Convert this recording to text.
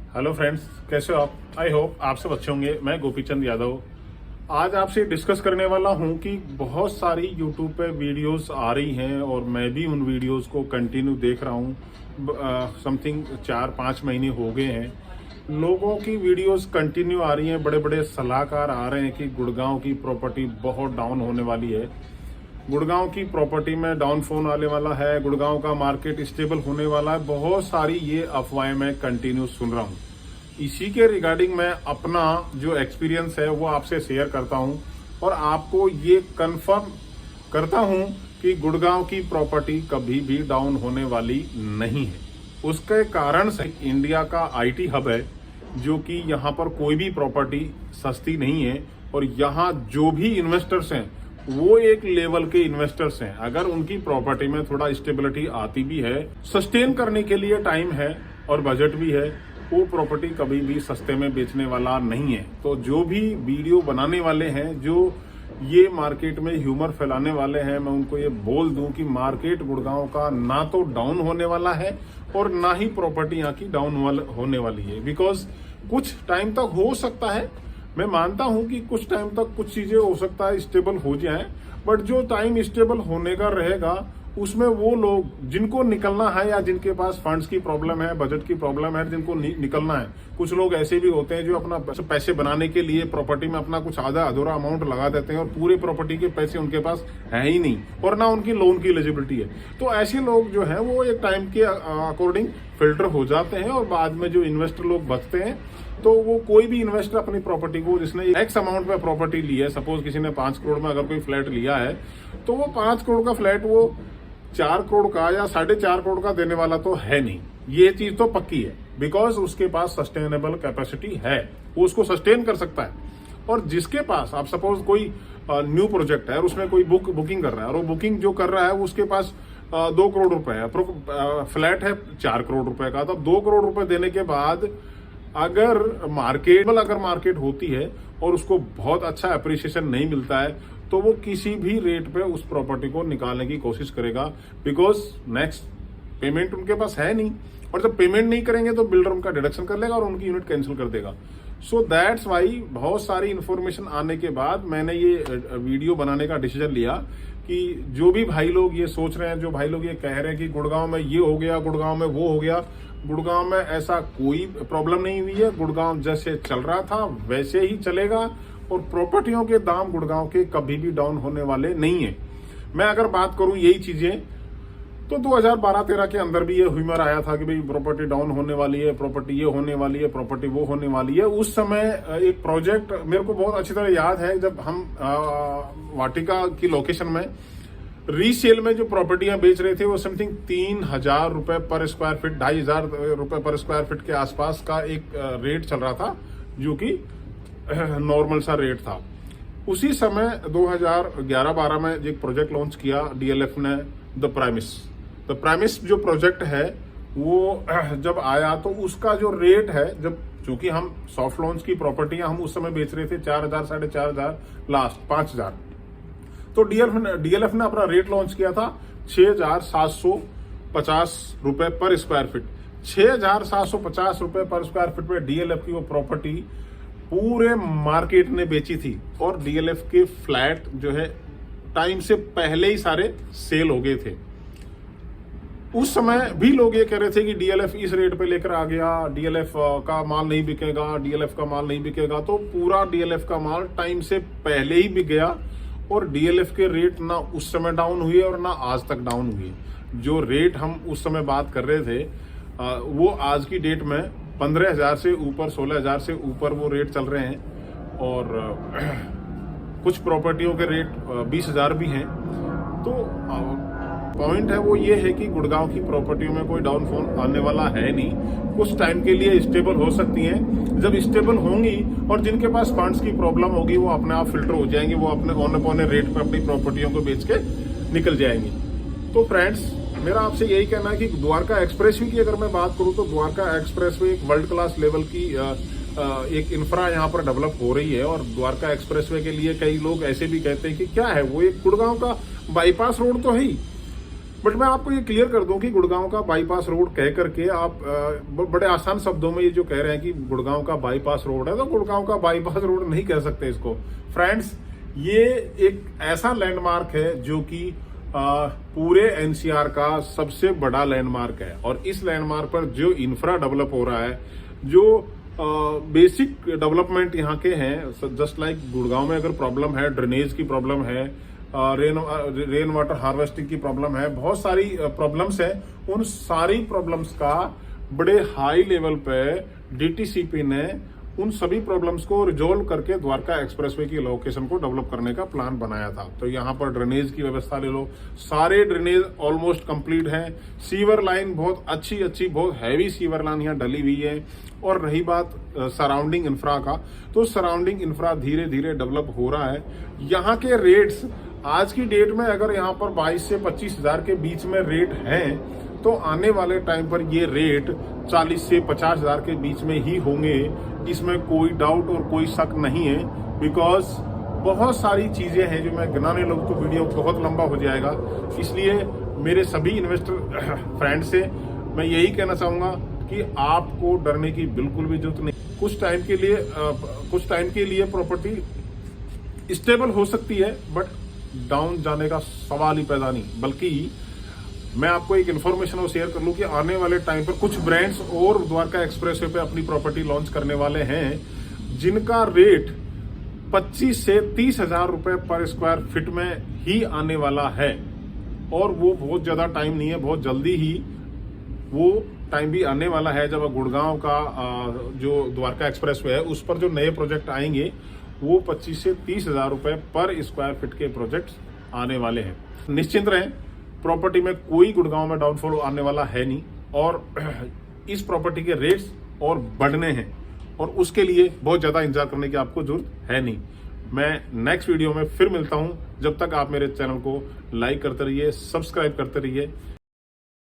Hello friends, कैसे हो आप? आई होप आप सब अच्छे होंगे। मैं गोपीचंद यादव आज आपसे डिस्कस करने वाला हूं कि बहुत सारी यूट्यूब पे वीडियोस आ रही हैं और मैं भी उन वीडियोस को कंटिन्यू देख रहा हूं। समथिंग 4-5 महीने हो गए हैं। लोगों की वीडियोस कंटिन्यू आ रही हैं, बड़े बड़े सलाहकार आ रहे हैं कि गुड़गांव की प्रॉपर्टी बहुत डाउन होने वाली है, गुड़गांव की प्रॉपर्टी में डाउनफॉल आने वाला है, गुड़गांव का मार्केट स्टेबल होने वाला है। बहुत सारी ये अफवाहें मैं कंटिन्यू सुन रहा हूँ। इसी के रिगार्डिंग मैं अपना जो एक्सपीरियंस है वो आपसे शेयर करता हूँ और आपको ये कंफर्म करता हूँ कि गुड़गांव की प्रॉपर्टी कभी भी डाउन होने वाली नहीं है। उसके कारण से इंडिया का आईटी हब है, जो कि यहाँ पर कोई भी प्रॉपर्टी सस्ती नहीं है और यहाँ जो भी इन्वेस्टर्स हैं वो एक लेवल के इन्वेस्टर्स हैं। अगर उनकी प्रॉपर्टी में थोड़ा स्टेबिलिटी आती भी है, सस्टेन करने के लिए टाइम है और बजट भी है, वो प्रॉपर्टी कभी भी सस्ते में बेचने वाला नहीं है। तो जो भी वीडियो बनाने वाले हैं, जो ये मार्केट में ह्यूमर फैलाने वाले हैं, मैं उनको ये बोल दूं कि मार्केट गुड़गांव का ना तो डाउन होने वाला है और ना ही प्रॉपर्टी यहाँ की डाउन होने वाली है। बिकॉज कुछ टाइम तक हो सकता है, मैं मानता हूं कि कुछ टाइम तक कुछ चीजें हो सकता है स्टेबल हो जाएं, बट जो टाइम स्टेबल होने का रहेगा उसमें वो लोग जिनको निकलना है या जिनके पास फंड्स की प्रॉब्लम है, बजट की प्रॉब्लम है, जिनको निकलना है। कुछ लोग ऐसे भी होते हैं जो अपना पैसे बनाने के लिए प्रॉपर्टी में अपना कुछ आधा अधूरा अमाउंट लगा देते हैं और पूरे प्रॉपर्टी के पैसे उनके पास है ही नहीं और ना उनकी लोन की एलिजिबिलिटी है। तो ऐसे लोग जो है वो एक टाइम के अकॉर्डिंग फिल्टर हो जाते हैं और बाद में जो इन्वेस्टर लोग बचते हैं, तो वो कोई भी इन्वेस्टर अपनी प्रॉपर्टी को, जिसने एक्स अमाउंट में प्रॉपर्टी ली है, सपोज किसी ने 5 करोड़ में अगर कोई फ्लैट लिया है, तो वो 5 करोड़ का फ्लैट वो 4 करोड़ का या 4.5 करोड़ का देने वाला तो है नहीं। ये चीज तो पक्की है, बिकॉज उसके पास सस्टेनेबल कैपेसिटी है, वो उसको सस्टेन कर सकता है। और जिसके पास, आप सपोज कोई न्यू प्रोजेक्ट है और उसमें कोई बुकिंग कर रहा है और वो बुकिंग जो कर रहा है वो उसके पास 2 करोड़ रुपए है, फ्लैट है 4 करोड़ रुपए का, तो 2 करोड़ रुपए देने के बाद अगर मार्केट होती है और उसको बहुत अच्छा अप्रिसिएशन नहीं मिलता है, तो वो किसी भी रेट पे उस प्रॉपर्टी को निकालने की कोशिश करेगा। बिकॉज नेक्स्ट पेमेंट उनके पास है नहीं, और जब पेमेंट नहीं करेंगे तो बिल्डर उनका डिडक्शन कर लेगा और उनकी यूनिट कैंसिल कर देगा। सो दैट्स वाई बहुत सारी इंफॉर्मेशन आने के बाद मैंने ये वीडियो बनाने का डिसीजन लिया कि जो भी भाई लोग ये सोच रहे हैं, जो भाई लोग ये कह रहे हैं कि गुड़गांव में ये हो गया, गुड़गांव में वो हो गया, गुड़गांव में ऐसा कोई प्रॉब्लम नहीं हुई है। गुड़गांव जैसे चल रहा था वैसे ही चलेगा और प्रॉपर्टियों के दाम गुड़गांव के कभी भी डाउन होने वाले नहीं है। मैं अगर बात करूं यही चीजें, तो 2012-13 के अंदर भी ये ह्यूमर आया था कि भाई प्रॉपर्टी डाउन होने वाली है, प्रॉपर्टी ये होने वाली है, प्रॉपर्टी वो होने वाली है। उस समय एक प्रोजेक्ट मेरे को बहुत अच्छी तरह याद है, जब हम वाटिका की लोकेशन में रीसेल में जो प्रॉपर्टियां बेच रहे थे, वो समथिंग 3,000 रुपए पर स्क्वायर फीट, 2,500 रुपए पर स्क्वायर फीट के आसपास का एक रेट चल रहा था, जो कि नॉर्मल सा रेट था। उसी समय 2011-12 में एक प्रोजेक्ट लॉन्च किया डीएलएफ ने, द प्राइमिस जो प्रोजेक्ट है वो जब आया तो उसका जो रेट है, जब चूंकि हम सॉफ्ट लॉन्च की प्रॉपर्टियां हम उस समय बेच रहे थे 4,000, 4,500, लास्ट 5,000, तो डीएलएफ ने अपना रेट लॉन्च किया था 6,750 रुपए पर स्क्वायर फीट। 6,750 रुपए पर स्क्वायर फीट पे डीएलएफ की वो प्रॉपर्टी पूरे मार्केट ने बेची थी और डीएलएफ के फ्लैट जो है टाइम से पहले ही सारे सेल हो गए थे। उस समय भी लोग ये कह रहे थे कि डीएलएफ इस रेट पे लेकर आ गया, डीएलएफ का माल नहीं बिकेगा, डीएलएफ का माल नहीं बिकेगा। तो पूरा डीएलएफ का माल टाइम से पहले ही बिक गया और डीएलएफ के रेट ना उस समय डाउन हुए और ना आज तक डाउन हुए। जो रेट हम उस समय बात कर रहे थे वो आज की डेट में 15,000 से ऊपर, 16,000 से ऊपर वो रेट चल रहे हैं और कुछ प्रॉपर्टियों के रेट 20,000 भी हैं। तो पॉइंट है वो ये है कि गुड़गांव की प्रॉपर्टियों में कोई डाउनफॉल आने वाला है नहीं, कुछ टाइम के लिए स्टेबल हो सकती हैं। जब स्टेबल होंगी और जिनके पास फंड्स की प्रॉब्लम होगी वो अपने आप फिल्टर हो जाएंगे, वो अपने औने पौने रेट पर अपनी प्रॉपर्टियों को बेच के निकल जाएंगे। तो फ्रेंड्स, मेरा आपसे यही कहना है कि द्वारका एक्सप्रेसवे की अगर मैं बात करूं तो द्वारका एक्सप्रेसवे एक वर्ल्ड क्लास लेवल की एक इंफ्रा यहाँ पर डेवलप हो रही है और द्वारका एक्सप्रेसवे के लिए कई लोग ऐसे भी कहते हैं कि क्या है वो, एक गुड़गांव का बाईपास रोड तो है ही, बट मैं आपको ये क्लियर कर दूं कि गुड़गांव का बाईपास रोड कह करके आप बड़े आसान शब्दों में ये जो कह रहे हैं कि गुड़गांव का बाईपास रोड है, तो गुड़गांव का बाईपास रोड नहीं कह सकते इसको फ्रेंड्स। ये एक ऐसा लैंडमार्क है जो कि पूरे एनसीआर का सबसे बड़ा लैंडमार्क है, और इस लैंडमार्क पर जो इंफ्रा डेवलप हो रहा है, जो बेसिक डेवलपमेंट यहाँ के हैं, जस्ट लाइक गुड़गांव में अगर प्रॉब्लम है, ड्रेनेज की प्रॉब्लम है, रेन वाटर हार्वेस्टिंग की प्रॉब्लम है, बहुत सारी प्रॉब्लम्स है, उन सारी प्रॉब्लम्स का बड़े हाई लेवल पे डीटीसीपी ने उन सभी प्रॉब्लम्स को रिजोल्व करके द्वारका एक्सप्रेसवे की लोकेशन को डेवलप करने का प्लान बनाया था। तो यहाँ पर ड्रेनेज की व्यवस्था ले लो, सारे ड्रेनेज ऑलमोस्ट कंप्लीट है, सीवर लाइन बहुत अच्छी बहुत हैवी सीवर लाइन यहाँ डली हुई है। और रही बात सराउंडिंग इंफ्रा का, तो सराउंडिंग इंफ्रा धीरे धीरे डेवलप हो रहा है। यहाँ के रेट्स आज की डेट में अगर यहाँ पर 22 से 25 हजार के बीच में रेट हैं, तो आने वाले टाइम पर ये रेट 40 से 50 हजार के बीच में ही होंगे, इसमें कोई डाउट और कोई शक नहीं है। बिकॉज बहुत सारी चीजें हैं जो मैं गिनाने लगूं तो वीडियो बहुत लंबा हो जाएगा, इसलिए मेरे सभी इन्वेस्टर फ्रेंड से मैं यही कहना चाहूंगा कि आपको डरने की बिल्कुल भी जरूरत नहीं। कुछ टाइम के लिए प्रॉपर्टी स्टेबल हो सकती है, बट डाउन जाने का सवाल ही पैदा नहीं। बल्कि मैं आपको एक इन्फॉर्मेशन और शेयर कर लूं कि आने वाले टाइम पर कुछ ब्रांड्स और द्वारका एक्सप्रेसवे पे अपनी प्रॉपर्टी लॉन्च करने वाले हैं, जिनका रेट 25 से 30 हजार रुपए पर स्क्वायर फीट में ही आने वाला है। और वो बहुत ज्यादा टाइम नहीं है, बहुत जल्दी ही वो टाइम भी आने वाला है जब गुड़गांव का जो द्वारका एक्सप्रेसवे है उस पर जो नए प्रोजेक्ट आएंगे, वो 25 से 30 हजार रुपए पर स्क्वायर फीट के प्रोजेक्ट आने वाले हैं। निश्चिंत रहें, प्रॉपर्टी में कोई गुड़गांव में डाउनफॉल आने वाला है नहीं, और इस प्रॉपर्टी के रेट्स और बढ़ने हैं, और उसके लिए बहुत ज्यादा इंतजार करने की आपको जरूरत है नहीं। मैं नेक्स्ट वीडियो में फिर मिलता हूं, जब तक आप मेरे चैनल को लाइक करते रहिए, सब्सक्राइब करते रहिए।